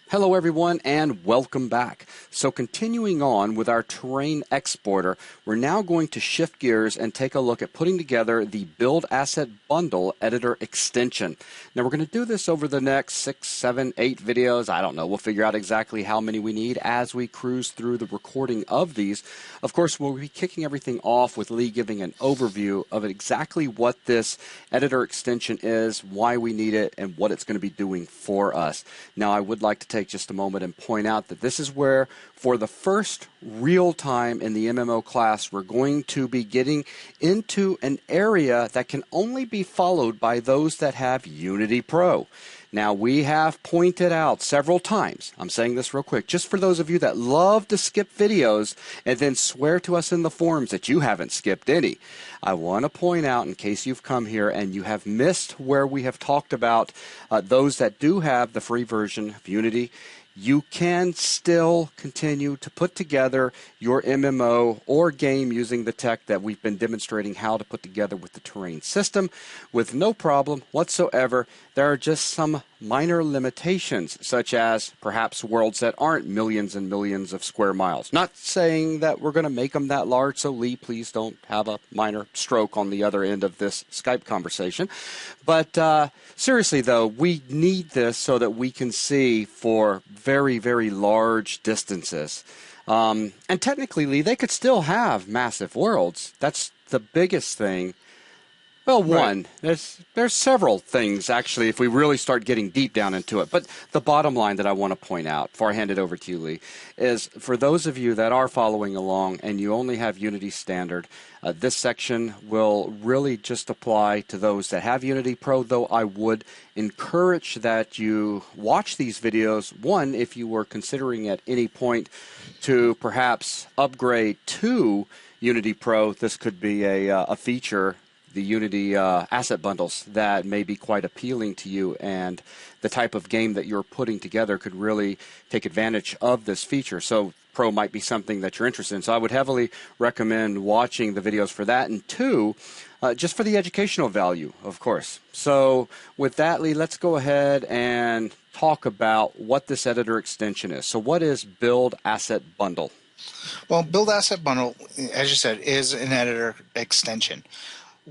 Hello everyone and welcome back. So continuing on with our terrain exporter, we're now going to shift gears and take a look at putting together the BuildAssetBundle editor extension. Now we're going to do this over the next 6, 7, 8 videos. I don't know. We'll figure out exactly how many we need as we cruise through the recording of these. Of course, we'll be kicking everything off with Lee giving an overview of exactly what this editor extension is, why we need it, and what it's going to be doing for us. Now I would like to take just a moment and point out that this is where, for the first real time in the MMO class, we're going to be getting into an area that can only be followed by those that have Unity Pro. Now, we have pointed out several times, I'm saying this real quick, just for those of you that love to skip videos and then swear to us in the forums that you haven't skipped any. I want to point out, in case you've come here and you have missed where we have talked about those that do have the free version of Unity, you can still continue to put together your MMO or game using the tech that we've been demonstrating how to put together with the terrain system with no problem whatsoever. There are just some minor limitations, such as perhaps worlds that aren't millions and millions of square miles. Not saying that we're going to make them that large, so Lee, please don't have a minor stroke on the other end of this Skype conversation. But seriously, though, we need this so that we can see for very, very large distances. And technically, Lee, they could still have massive worlds. That's the biggest thing. Well, one, there's several things, actually, if we really start getting deep down into it. But the bottom line that I want to point out, before I hand it over to you, Lee, is for those of you that are following along and you only have Unity Standard, this section will really just apply to those that have Unity Pro, though I would encourage that you watch these videos, one, if you were considering at any point to perhaps upgrade to Unity Pro. This could be a feature, the Unity asset bundles, that may be quite appealing to you, and the type of game that you're putting together could really take advantage of this feature. So Pro might be something that you're interested in. So I would heavily recommend watching the videos for that, and two, just for the educational value, of course. So with that, Lee, let's go ahead and talk about what this editor extension is. So what is BuildAssetBundle? Well, BuildAssetBundle, as you said, is an editor extension.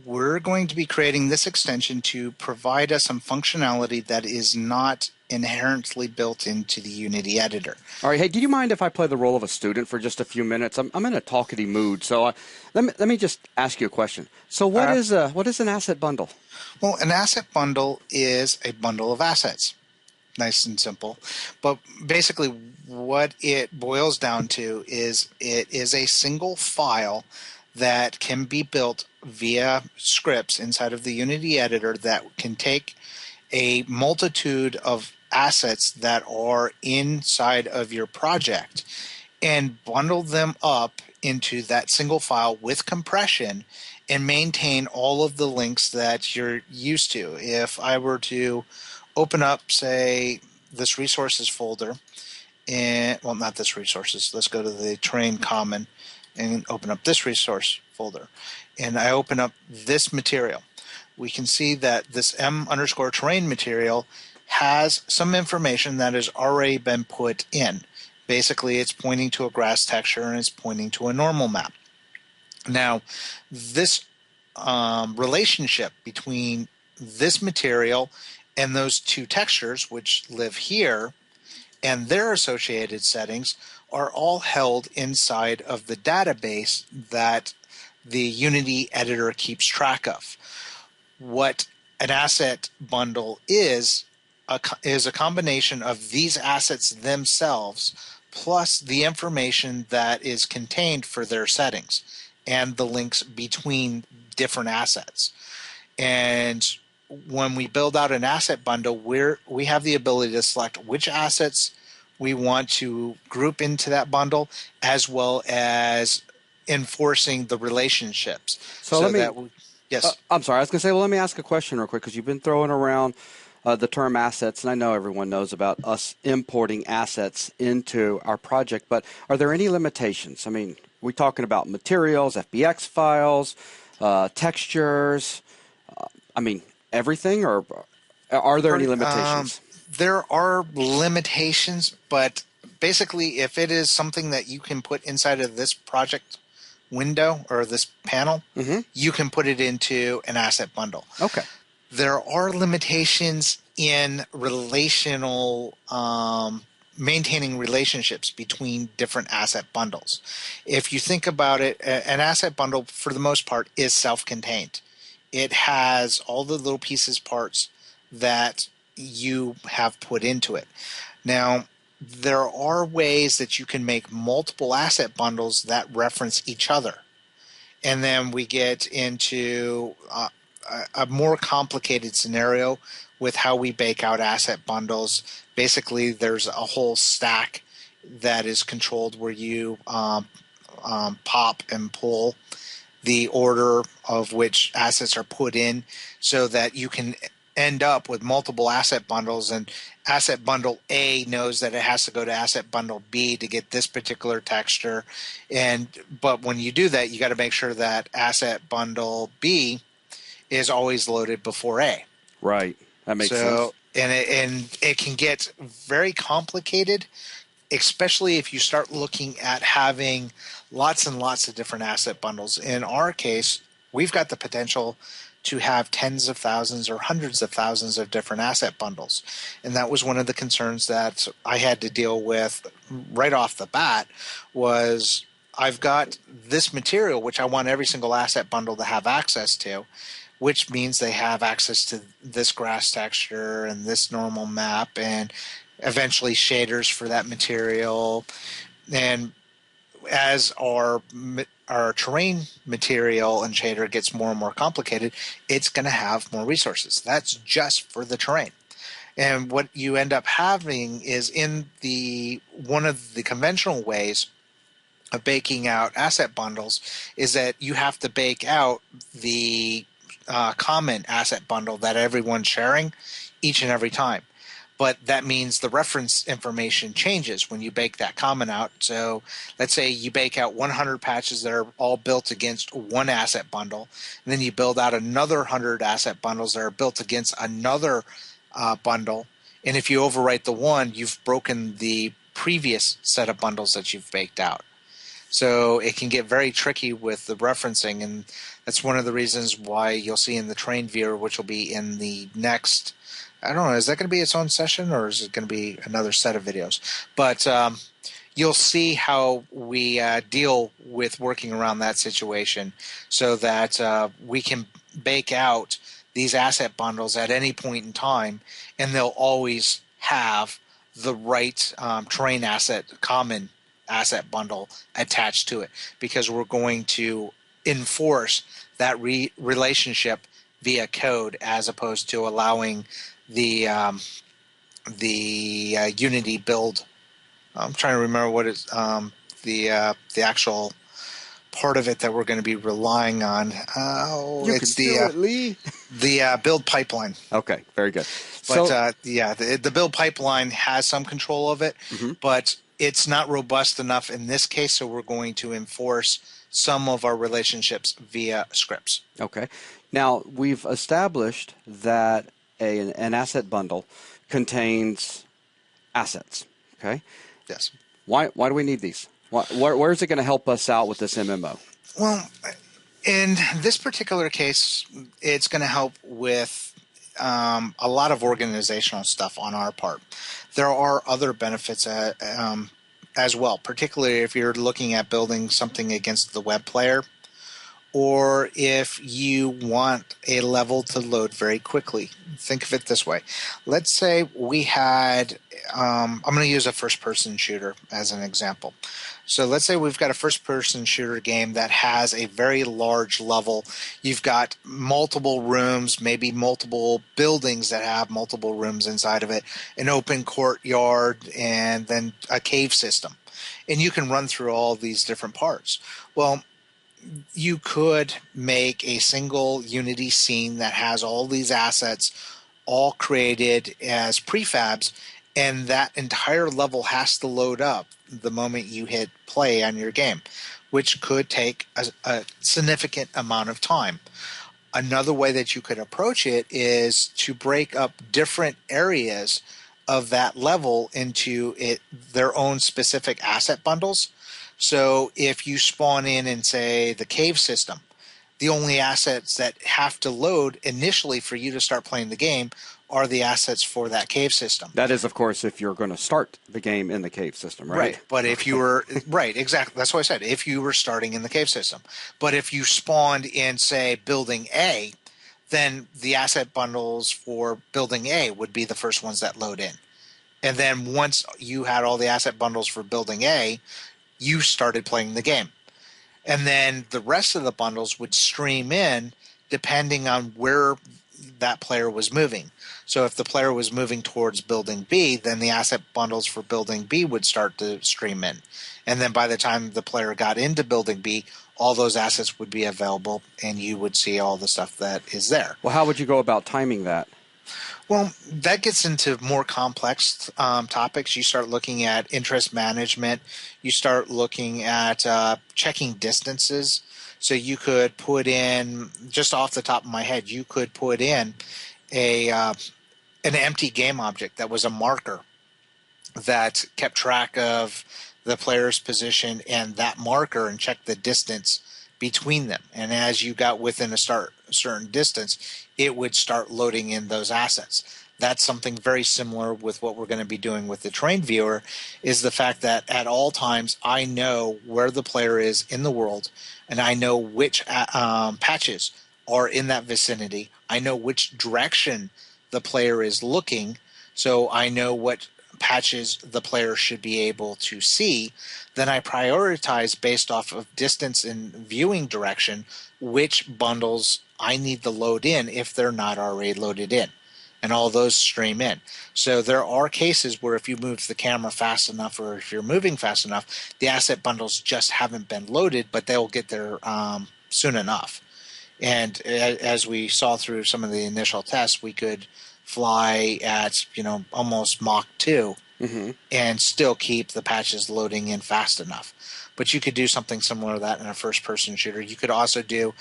We're going to be creating this extension to provide us some functionality that is not inherently built into the Unity editor. All right. Hey, do you mind if I play the role of a student for just a few minutes? I'm in a talkative mood, so let me just ask you a question. So what is an asset bundle? Well, an asset bundle is a bundle of assets. Nice and simple. But basically what it boils down to is it is a single file that can be built via scripts inside of the Unity editor that can take a multitude of assets that are inside of your project and bundle them up into that single file with compression and maintain all of the links that you're used to. If I were to open up, say, this resources folder, and well, not this resources, let's go to the terrain common and open up this resource folder, and I open up this material, we can see that this m_terrain material has some information that has already been put in. Basically, it's pointing to a grass texture and it's pointing to a normal map. Now, this relationship between this material and those two textures, which live here, and their associated settings are all held inside of the database that the Unity editor keeps track of. What an asset bundle is a combination of these assets themselves plus the information that is contained for their settings and the links between different assets. And when we build out an asset bundle, we have the ability to select which assets we want to group into that bundle, as well as enforcing the relationships. Yes. I'm sorry. I was going to say, well, let me ask a question real quick, because you've been throwing around the term assets, and I know everyone knows about us importing assets into our project, but are there any limitations? I mean, we're talking about materials, FBX files, textures, I mean, everything, or are there any limitations? There are limitations, but basically, if it is something that you can put inside of this project window or this panel, you can put it into an asset bundle. Okay. There are limitations in relational maintaining relationships between different asset bundles. If you think about it, an asset bundle, for the most part, is self-contained. It has all the little pieces, parts that you have put into it. Now, there are ways that you can make multiple asset bundles that reference each other. And then we get into a more complicated scenario with how we bake out asset bundles. Basically, there's a whole stack that is controlled where you pop and pull the order of which assets are put in so that you can end up with multiple asset bundles, and asset bundle A knows that it has to go to asset bundle B to get this particular texture. But when you do that, you got to make sure that asset bundle B is always loaded before A. Right. That makes sense. And it can get very complicated, especially if you start looking at having lots and lots of different asset bundles. In our case, we've got the potential to have tens of thousands or hundreds of thousands of different asset bundles. And that was one of the concerns that I had to deal with right off the bat. Was I've got this material, which I want every single asset bundle to have access to, which means they have access to this grass texture and this normal map and eventually shaders for that material. And as our terrain material and shader gets more and more complicated, it's going to have more resources. That's just for the terrain. And what you end up having is one of the conventional ways of baking out asset bundles is that you have to bake out the common asset bundle that everyone's sharing each and every time. But that means the reference information changes when you bake that common out. So let's say you bake out 100 patches that are all built against one asset bundle, and then you build out another 100 asset bundles that are built against another bundle. And if you overwrite the one, you've broken the previous set of bundles that you've baked out. So it can get very tricky with the referencing, and that's one of the reasons why you'll see in the train viewer, which will be in the next, I don't know, is that going to be its own session or is it going to be another set of videos? But you'll see how we deal with working around that situation so that we can bake out these asset bundles at any point in time, and they'll always have the right terrain asset, common asset bundle attached to it, because we're going to enforce that relationship via code as opposed to allowing the Unity build. I'm trying to remember what is the actual part of it that we're going to be relying on. It's the build pipeline. Okay, very good. But the build pipeline has some control of it, but it's not robust enough in this case, so we're going to enforce some of our relationships via scripts. Okay. Now, we've established that an asset bundle contains assets. Okay? Yes. Why do we need these? Where is it going to help us out with this MMO? Well, in this particular case, it's going to help with a lot of organizational stuff on our part. There are other benefits as well, particularly if you're looking at building something against the web player, or if you want a level to load very quickly. Think of it this way. Let's say we had, I'm going to use a first-person shooter as an example. So let's say we've got a first-person shooter game that has a very large level. You've got multiple rooms, maybe multiple buildings that have multiple rooms inside of it, an open courtyard, and then a cave system. And you can run through all these different parts. Well, you could make a single Unity scene that has all these assets all created as prefabs, and that entire level has to load up the moment you hit play on your game, which could take a significant amount of time. Another way that you could approach it is to break up different areas of that level into their own specific asset bundles. So if you spawn in say, the cave system, the only assets that have to load initially for you to start playing the game are the assets for that cave system. That is, of course, if you're going to start the game in the cave system, right? Right. But if you were, right, exactly. That's what I said. If you were starting in the cave system. But if you spawned in, say, building A, then the asset bundles for building A would be the first ones that load in. And then once you had all the asset bundles for building A, you started playing the game. And then the rest of the bundles would stream in depending on where that player was moving. So if the player was moving towards building B, then the asset bundles for building B would start to stream in. And then by the time the player got into building B, all those assets would be available and you would see all the stuff that is there. Well, how would you go about timing that? Well, that gets into more complex topics. You start looking at interest management. You start looking at checking distances. So you could put in, just off the top of my head, you could put in an empty game object that was a marker that kept track of the player's position and that marker and check the distance between them. And as you got within a certain distance, it would start loading in those assets. That's something very similar with what we're going to be doing with the terrain viewer, is the fact that at all times I know where the player is in the world, and I know which patches are in that vicinity. I know which direction the player is looking, so I know what patches the player should be able to see. Then I prioritize based off of distance and viewing direction which bundles I need to load in if they're not already loaded in. And all those stream in. So there are cases where if you move the camera fast enough or if you're moving fast enough, the asset bundles just haven't been loaded, but they'll get there soon enough. And as we saw through some of the initial tests, we could fly at almost Mach 2 and still keep the patches loading in fast enough. But you could do something similar to that in a first-person shooter. You could also do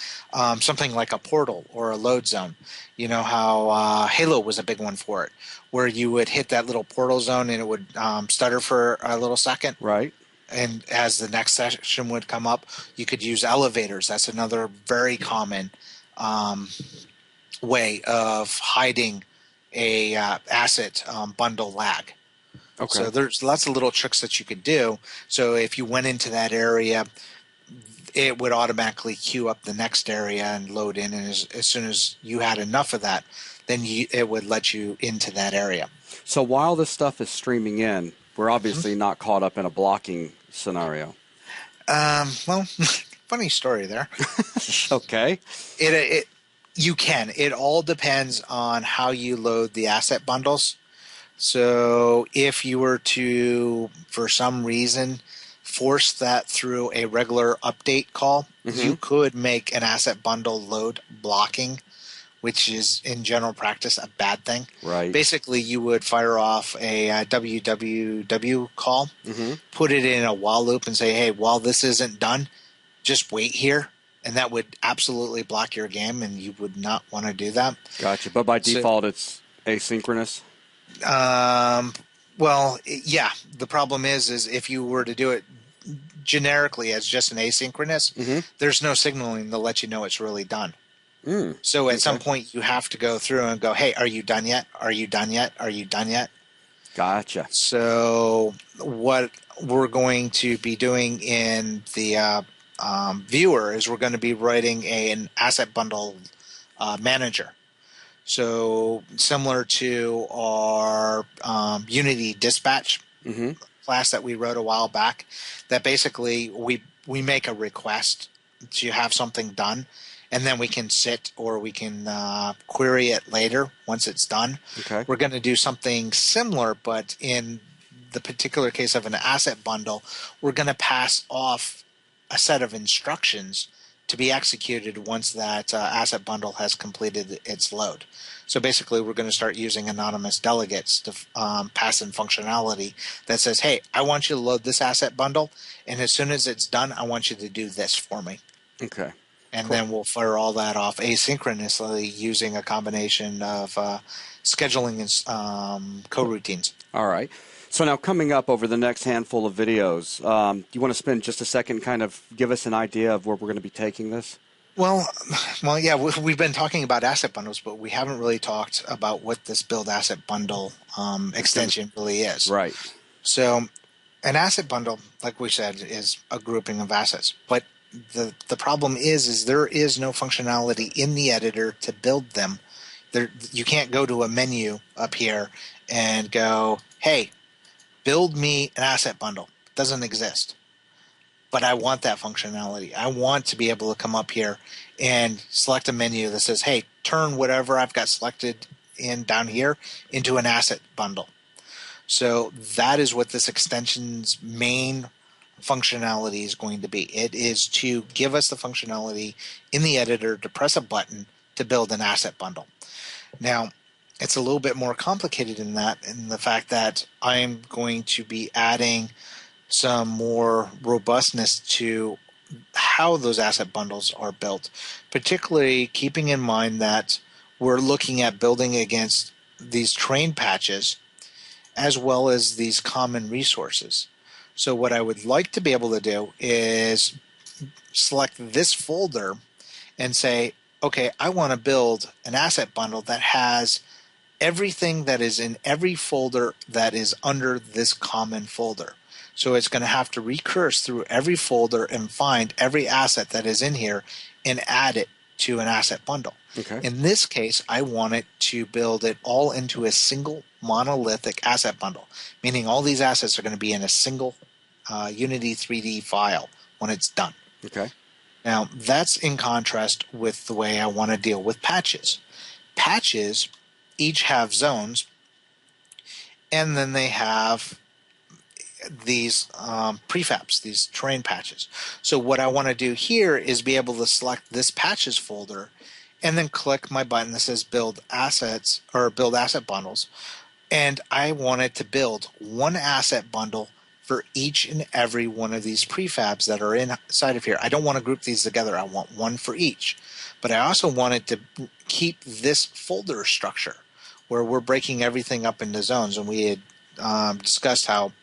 something like a portal or a load zone. You know how Halo was a big one for it, where you would hit that little portal zone and it would stutter for a little second. Right. And as the next session would come up, you could use elevators. That's another very common way of hiding a asset bundle lag. Okay. So there's lots of little tricks that you could do. So if you went into that area, it would automatically queue up the next area and load in. And as soon as you had enough of that, then it would let you into that area. So while this stuff is streaming in, we're obviously not caught up in a blocking scenario. Well, funny story there. Okay. You can. It all depends on how you load the asset bundles. So if you were to, for some reason, force that through a regular update call, you could make an asset bundle load blocking, which is in general practice a bad thing. Right. Basically, you would fire off a www call, put it in a while loop and say, hey, while this isn't done, just wait here. And that would absolutely block your game, and you would not want to do that. Gotcha. But by default, it's asynchronous? Well, yeah. The problem is if you were to do it generically as just an asynchronous, there's no signaling to let you know it's really done. So at some point, you have to go through and go, hey, are you done yet? Are you done yet? Are you done yet? Gotcha. So what we're going to be doing in the viewer is we're going to be writing an asset bundle manager. So similar to our Unity dispatch class that we wrote a while back, that basically we make a request to have something done, and then we can sit or we can query it later once it's done. Okay. We're going to do something similar, but in the particular case of an asset bundle, we're going to pass off a set of instructions to be executed once that asset bundle has completed its load. So basically, we're going to start using anonymous delegates to pass in functionality that says, hey, I want you to load this asset bundle, and as soon as it's done, I want you to do this for me. Okay. And Cool. then we'll fire all that off asynchronously using a combination of scheduling and coroutines. All right. So now coming up over the next handful of videos, do you want to spend just a second, kind of give us an idea of where we're going to be taking this? Well, yeah, we've been talking about asset bundles, but we haven't really talked about what this build asset bundle extension really is. Right. So, an asset bundle, like we said, is a grouping of assets. But the problem is there is no functionality in the editor to build them. You can't go to a menu up here and go, "Hey, build me an asset bundle." It doesn't exist. But I want that functionality. I want to be able to come up here and select a menu that says, "Hey, turn whatever I've got selected in down here into an asset bundle." So that is what this extension's main functionality is going to be. It is to give us the functionality in the editor to press a button to build an asset bundle. Now, it's a little bit more complicated than that in the fact that I'm going to be adding some more robustness to how those asset bundles are built, particularly keeping in mind that we're looking at building against these train patches as well as these common resources. So what I would like to be able to do is select this folder and say, okay, I want to build an asset bundle that has everything that is in every folder that is under this common folder. So it's going to have to recurse through every folder and find every asset that is in here and add it to an asset bundle. Okay. In this case, I want it to build it all into a single monolithic asset bundle, meaning all these assets are going to be in a single Unity 3D file when it's done. Okay. Now, that's in contrast with the way I want to deal with patches. Patches each have zones, and then they have these prefabs, these terrain patches. So what I want to do here is be able to select this patches folder and then click my button that says build assets or build asset bundles. And I want it to build one asset bundle for each and every one of these prefabs that are inside of here. I don't want to group these together. I want one for each. But I also want it to keep this folder structure where we're breaking everything up into zones. And we had discussed how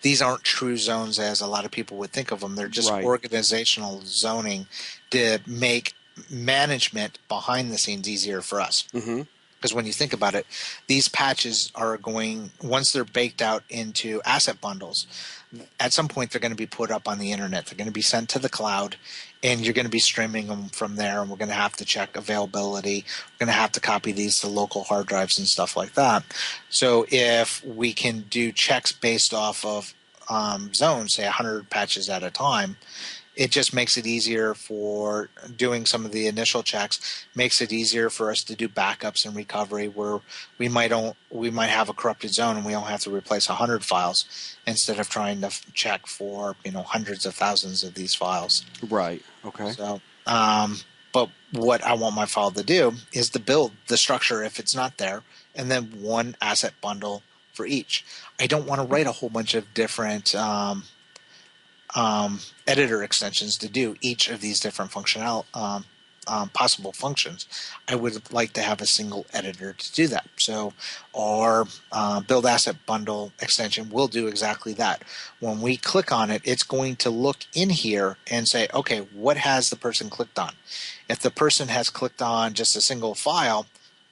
these aren't true zones as a lot of people would think of them. They're just Right. organizational zoning to make management behind the scenes easier for us. Mm-hmm. Because when you think about it, these patches are going, once they're baked out into asset bundles, at some point they're going to be put up on the internet. They're going to be sent to the cloud, and you're going to be streaming them from there, and we're going to have to check availability. We're going to have to copy these to local hard drives and stuff like that. So if we can do checks based off of zones, say 100 patches at a time, it just makes it easier for doing some of the initial checks, makes it easier for us to do backups and recovery where we might have a corrupted zone and we don't have to replace 100 files instead of trying to check for hundreds of thousands of these files. Right. Okay. So but what I want my file to do is to build the structure if it's not there, and then one asset bundle for each. I don't want to write a whole bunch of different editor extensions to do each of these different possible functions. I would like to have a single editor to do that. So our build asset bundle extension will do exactly that. When we click on it, it's going to look in here and say, okay, what has the person clicked on? If the person has clicked on just a single file,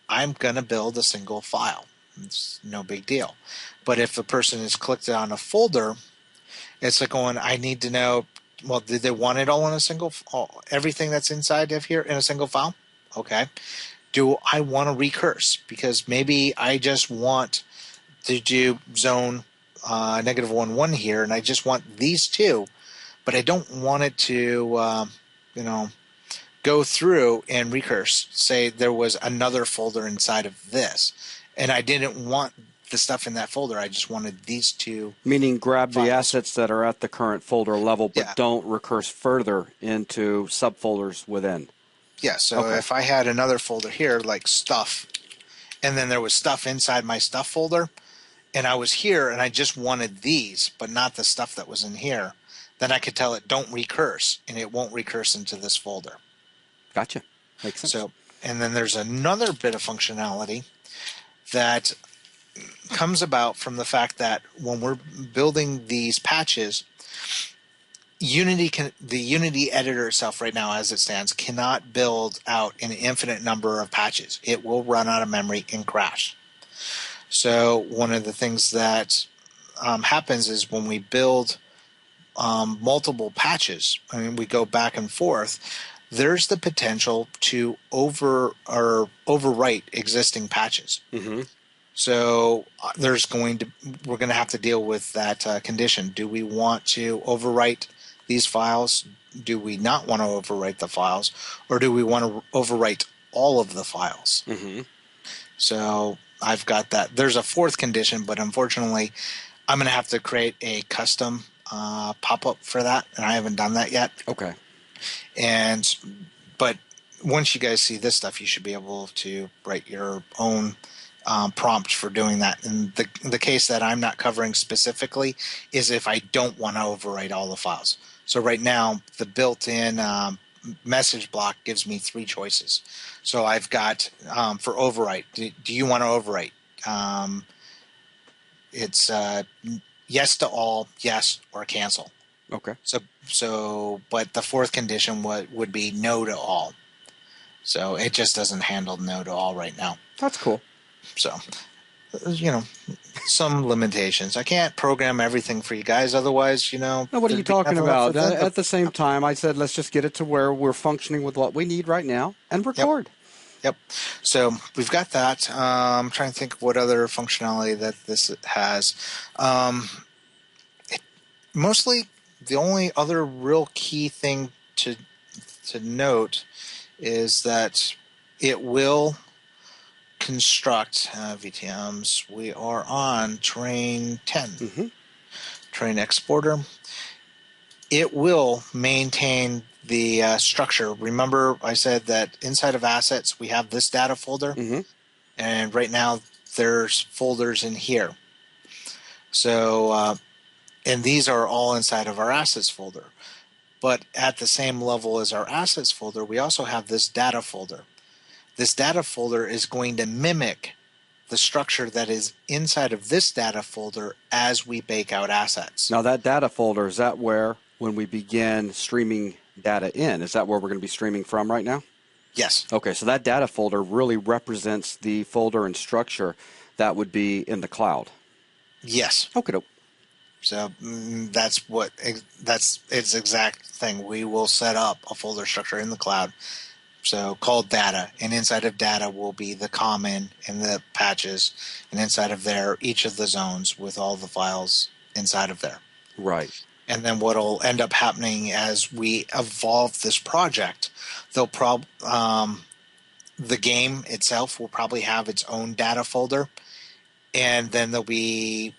I'm going to build a single file. It's no big deal. But if the person has clicked on a folder, it's like going, I need to know, well, did they want it all in a single, everything that's inside of here in a single file? Okay. Do I want to recurse? Because maybe I just want to do zone -1, here, and I just want these two, but I don't want it to, go through and recurse. Say there was another folder inside of this, and I didn't want the stuff in that folder. I just wanted these two. Meaning grab files. the assets that are at the current folder level, but Yeah. don't recurse further into subfolders within. Yeah, so Okay. if I had another folder here, like stuff, and then there was stuff inside my stuff folder, and I was here and I just wanted these, but not the stuff that was in here, then I could tell it don't recurse, and it won't recurse into this folder. Gotcha. Makes sense. So, and then there's another bit of functionality that comes about from the fact that when we're building these patches, the Unity editor itself right now, as it stands, cannot build out an infinite number of patches. It will run out of memory and crash. So one of the things that happens is when we build multiple patches, I mean, we go back and forth, there's the potential to overwrite existing patches. Mm-hmm. So we're going to have to deal with that condition. Do we want to overwrite these files? Do we not want to overwrite the files? Or do we want to overwrite all of the files? Mm-hmm. So I've got that. There's a fourth condition, but unfortunately, I'm going to have to create a custom pop-up for that, and I haven't done that yet. Okay. But once you guys see this stuff, you should be able to write your own prompt for doing that. And the case that I'm not covering specifically is if I don't want to overwrite all the files. So right now, the built-in message block gives me 3 choices. So I've got for overwrite. Do you want to overwrite? It's yes to all, yes, or cancel. Okay. So, but the fourth condition would be no to all. So it just doesn't handle no to all right now. That's cool. So, some limitations. I can't program everything for you guys. Otherwise, Now, what are you talking about? At the same time, I said, let's just get it to where we're functioning with what we need right now and record. Yep. So we've got that. I'm trying to think of what other functionality that this has. Mostly, the only other real key thing to note is that it will construct VTMs. We are on train 10, Mm-hmm. train exporter. It will maintain the structure. Remember, I said that inside of assets we have this data folder, Mm-hmm. and right now there's folders in here. So, and these are all inside of our assets folder. But at the same level as our assets folder, we also have this data folder. This data folder is going to mimic the structure that is inside of this data folder as we bake out assets. Now, that data folder, is that where, when we begin streaming data in, is that where we're going to be streaming from right now? Yes. Okay, so that data folder really represents the folder and structure that would be in the cloud. Yes. Okay. So that's its exact thing. We will set up a folder structure in the cloud, so called data, and inside of data will be the common and the patches, and inside of there, each of the zones with all the files inside of there. Right. And then what will end up happening as we evolve this project, the game itself will probably have its own data folder, and then there'll be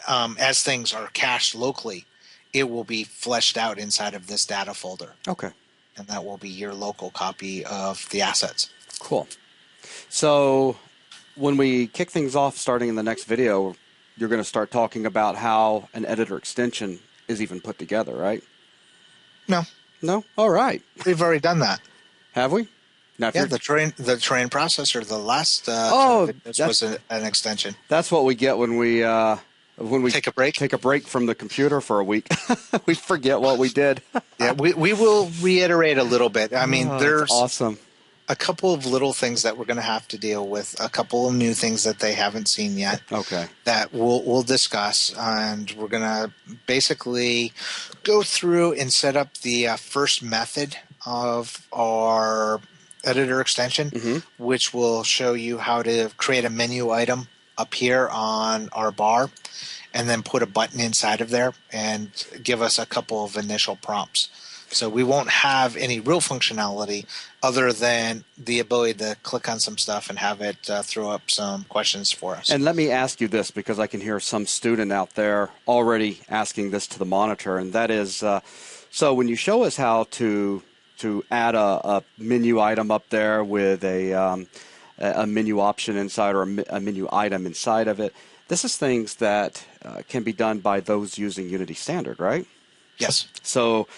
as things are cached locally, it will be fleshed out inside of this data folder. Okay. And that will be your local copy of the assets. Cool. So when we kick things off starting in the next video, you're going to start talking about how an editor extension is even put together, right? No. No? All right. We've already done that. Have we? Now, yeah, the train processor, the last was an extension. That's what we get when we take a break. Take a break from the computer for a week. We forget what we did. Yeah, we will reiterate a little bit. I mean, there's awesome. A couple of little things that we're going to have to deal with, a couple of new things that they haven't seen yet. Okay. That we'll discuss, and we're going to basically go through and set up the first method of our editor extension, which will show you how to create a menu item up here on our bar, and then put a button inside of there and give us a couple of initial prompts. So we won't have any real functionality other than the ability to click on some stuff and have it throw up some questions for us. And let me ask you this, because I can hear some student out there already asking this to the monitor, and that is, so when you show us how to add a menu item up there with a menu option inside, or a menu item inside of it, this is things that can be done by those using Unity Standard, right? Yes. So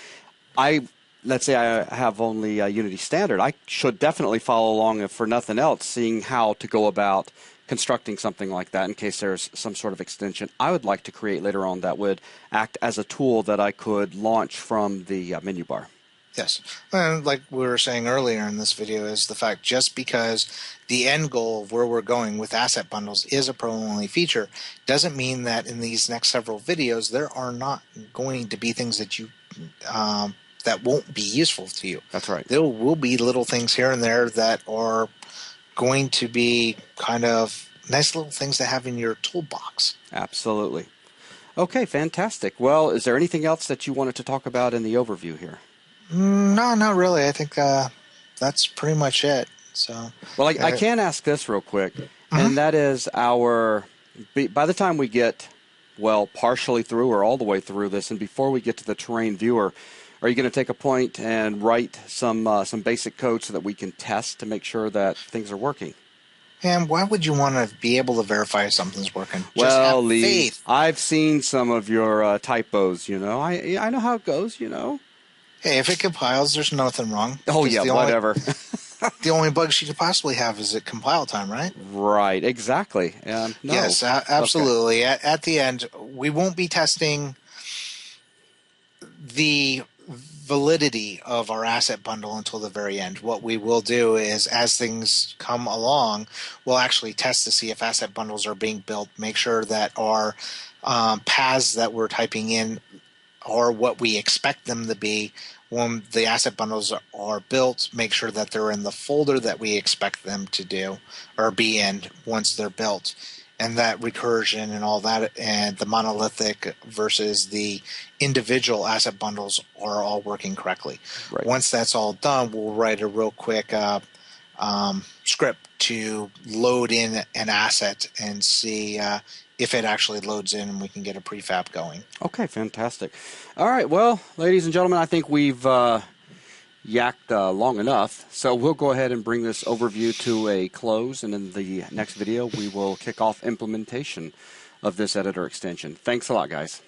let's say I have only Unity Standard. I should definitely follow along, if for nothing else, seeing how to go about constructing something like that in case there's some sort of extension I would like to create later on that would act as a tool that I could launch from the menu bar. Yes. And like we were saying earlier in this video is the fact just because the end goal of where we're going with asset bundles is a pro-only feature doesn't mean that in these next several videos there are not going to be things that you that won't be useful to you. That's right. There will be little things here and there that are going to be kind of nice little things to have in your toolbox. Absolutely. Okay, fantastic. Well, is there anything else that you wanted to talk about in the overview here? No, not really. I think that's pretty much it. So, well, I can ask this real quick, and that is by the time we get, well, partially through or all the way through this, and before we get to the terrain viewer, are you going to take a point and write some basic code so that we can test to make sure that things are working? And why would you want to be able to verify if something's working? Well, just have Lee, faith. I've seen some of your typos. I know how it goes. Hey, if it compiles, there's nothing wrong. Oh yeah, whatever. The only bug she could possibly have is at compile time, right? Right, exactly. No. Yes, absolutely. Okay. At the end, we won't be testing the validity of our asset bundle until the very end. What we will do is, as things come along, we'll actually test to see if asset bundles are being built, make sure that our paths that we're typing in are what we expect them to be. When the asset bundles are built, make sure that they're in the folder that we expect them to do or be in once they're built. And that recursion and all that, and the monolithic versus the individual asset bundles are all working correctly. Right. Once that's all done, we'll write a real quick script to load in an asset and see if it actually loads in and we can get a prefab going. Okay, fantastic. All right, well, ladies and gentlemen, I think we've yacked long enough, so we'll go ahead and bring this overview to a close, and in the next video we will kick off implementation of this editor extension. Thanks a lot, guys.